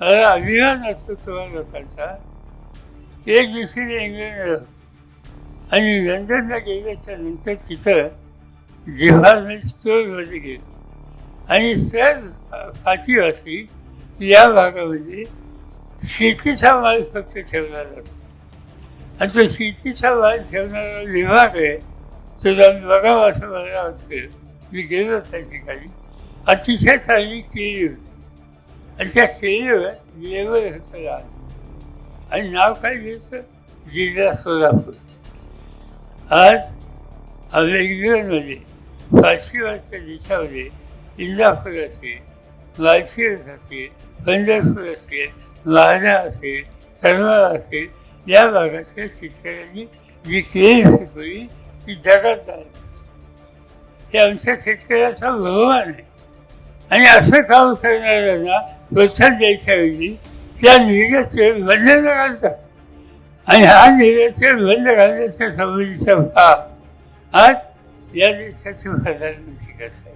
अभिमान असतो तेव्हा लोकांचा. एक दिवशी इंग्लंडला होतो आणि लंडनला गेल्याच्या नंतर तिथं जेव्हा स्टोअरमध्ये गेलो आणि सहज फाशी वाचली की या भागामध्ये शेतीचा माल फक्त ठेवणार असतो आणि तो शेतीचा माल ठेवणारा विभाग आहे तो जाऊन बघावा असं मला असेल. मी गेलो त्या ठिकाणी. अतिशय चांगली केळी होती आणि त्या केळीवर लेबर होतं आज आणि नाव काय घ्यायचं, जिल्हा सोलापूर. आज आपल्या इंग्लंडमध्ये फाशीवरच्या देशामध्ये इंदापूर असेल, माळशिरस असेल, पंढरपूर असेल, महाडा असेल, करमाळा असेल, या भागातल्या शेतकऱ्यांनी जी केळी पिकवली ती जगात आहे. हे आमच्या शेतकऱ्याचा बहुमान आहे आणि असं काम करणाऱ्यांना प्रोत्साहन द्यायच्याऐवजी त्या निर्यात बंद घालतात आणि हा निर्यात बंद घालण्याच्या संबंधीचा भाग आज या देशाचे प्रधानमंत्री करतात.